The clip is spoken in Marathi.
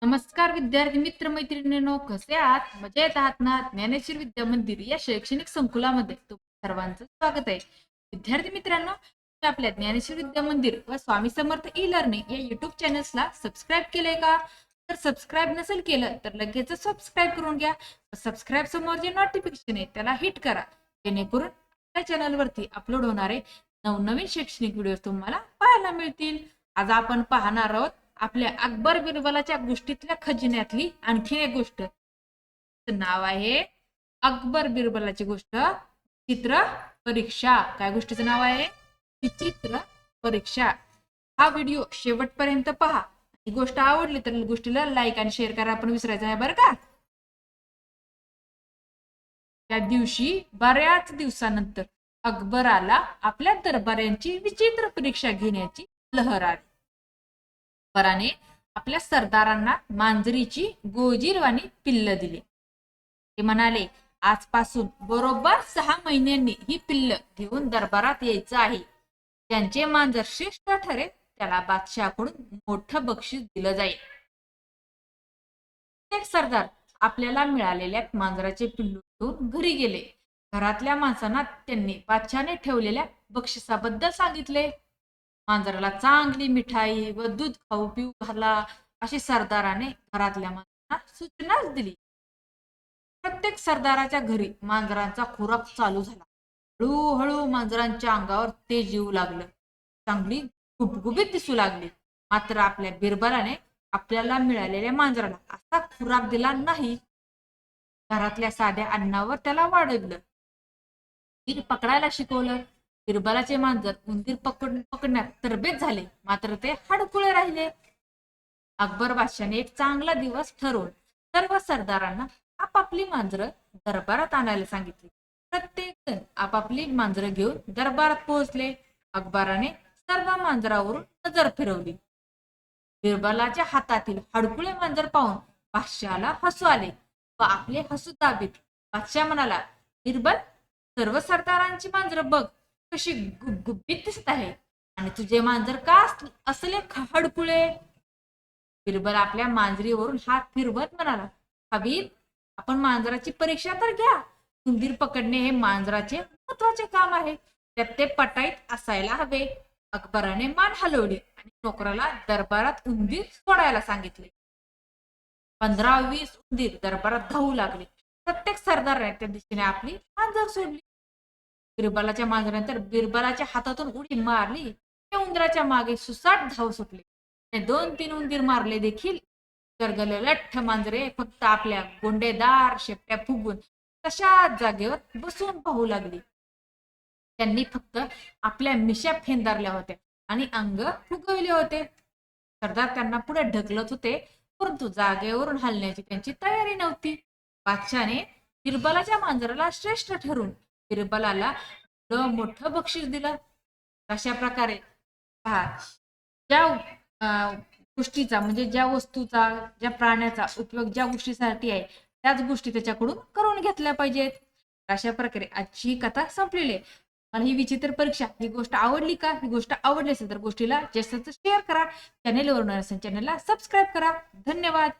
नमस्कार विद्यार्थी मित्र मैत्रिणींनो, कसे आहात? मजेत आहात ना? ज्ञानेश्वर विद्या मंदिर या शैक्षणिक संकुलामध्ये तुमच्या सर्वांचं स्वागत आहे. विद्यार्थी मित्रांनो, तुम्ही आपल्या ज्ञानेश्वर विद्या मंदिर व स्वामी समर्थ ई लर्निंग या युट्यूब चॅनल्सला सबस्क्राईब केलंय का? तर सबस्क्राईब नसेल केलं तर लगेच सबस्क्राईब करून घ्या. सबस्क्राईब समोर जे नोटिफिकेशन आहे त्याला हिट करा, जेणेकरून आपल्या चॅनलवरती अपलोड होणारे नवनवीन शैक्षणिक व्हिडिओ तुम्हाला पाहायला मिळतील. आज आपण पाहणार आहोत आपल्या अकबर बिरबलाच्या गोष्टीतल्या खजिन्यातली आणखी एक गोष्ट. नाव आहे अकबर बिरबलाची गोष्ट, चित्र परीक्षा. काय गोष्टीचं नाव आहे? विचित्र परीक्षा. हा व्हिडिओ शेवटपर्यंत पहा. ही गोष्ट आवडली तर गोष्टीला लाईक आणि शेअर करायला पण विसरायचं आहे बरं का. त्या दिवशी बऱ्याच दिवसानंतर अकबराला आपल्या दरबाऱ्यांची विचित्र परीक्षा घेण्याची लहर आली. अकबराने आपल्या सरदारांना मांजरीची गोजीरवाणी पिल्ल दिली. ते म्हणाले, आजपासून बरोबर 6 महिन्यांनी ही पिल्ल घेऊन दरबारात यायचं आहे. ज्यांचे मांजर श्रेष्ठ ठरेल त्याला बादशाहकडून मोठं बक्षीस दिलं जाईल. प्रत्येक सरदार आपल्याला मिळालेल्या मांजराचे पिल्लू घेऊन घरी गेले. घरातल्या माणसांना त्यांनी बादशाहने ठेवलेल्या बक्षिसाबद्दल सांगितले. मांजराला चांगली मिठाई व दूध खाऊ पिऊ घाला अशी सरदाराने घरातल्या माणसांना सूचनाच दिली. प्रत्येक सरदाराच्या घरी मांजरांचा खुराक चालू झाला. हळूहळू मांजरांच्या अंगावर तेज येऊ लागलं, चांगली गुबगुबीत दिसू लागली. मात्र आपल्या बिरबलाने आपल्याला मिळालेल्या मांजराला असा खुराक दिला नाही. घरातल्या साध्या अन्नावर त्याला वाढवलं, तीर पकडायला शिकवलं. बिरबलाचे मांजर उंदीर पकडण्यात तरबेज झाले, मात्र ते हडकुळे राहिले. अकबर बादशाने एक चांगला दिवस ठरवून सर्व सरदारांना आपापली मांजरं दरबारात आणायला सांगितले. प्रत्येक जण आपापली मांजरं घेऊन दरबारात पोहोचले. अकबराने सर्व मांजरावरून नजर फिरवली. बिरबलाच्या हातातील हडकुळे मांजर पाहून बादशाला हसू आले व आपले हसू दाबीत बादशाह म्हणाला, बिरबल, सर्व सरदारांची मांजर बघ कशी गुबगुबीत दिसत आहे, आणि तुझे मांजर का असले हडकुळे? बिरबल आपल्या मांजरीवरून हात फिरवत म्हणाला, हबीब, आपण मांजराची परीक्षा तर घ्या. उंदीर पकडणे हे मांजराचे महत्वाचे काम आहे, त्यात ते पटाईत असायला हवे. अकबराने मान हलवली आणि नोकराला दरबारात उंदीर सोडायला सांगितले. 15-20 उंदीर दरबारात धावू लागले. प्रत्येक सरदाराने त्या दिशेने आपली मांजर सोडली. बिरबलाच्या मांजरानंतर बिरबलाच्या हातातून उडी मारली. त्या उंदराच्या मागे सुसाट धाव सुटले. 2-3 उंदीर मारले देखील. लठ्ठ मांजरे फक्त आपल्या गोंडेदार शेपट्या फुगवून तशाच जागेवर बसून पाहू लागली. त्यांनी फक्त आपल्या मिशा फेंदारल्या होत्या आणि अंग फुगवले होते. सरदार त्यांना पुढे ढकलत होते, परंतु जागेवरून हलण्याची त्यांची तयारी नव्हती. बादशाने बिरबलाच्या मांजराला श्रेष्ठ ठरून बिरबलाला मोठं बक्षीस दिलं. अशा प्रकारे पहा, ज्या गोष्टीचा म्हणजे ज्या वस्तूचा, ज्या प्राण्याचा उपयोग ज्या गोष्टीसाठी आहे त्याच गोष्टी त्याच्याकडून करून घेतल्या पाहिजेत. अशा प्रकारे आजची ही कथा संपलेली आहे. मला ही विचित्र परीक्षा ही गोष्ट आवडली का? ही गोष्ट आवडली असेल तर गोष्टीला जास्त शेअर करा. चॅनेलवरून असेल चॅनेलला सबस्क्राईब करा. धन्यवाद.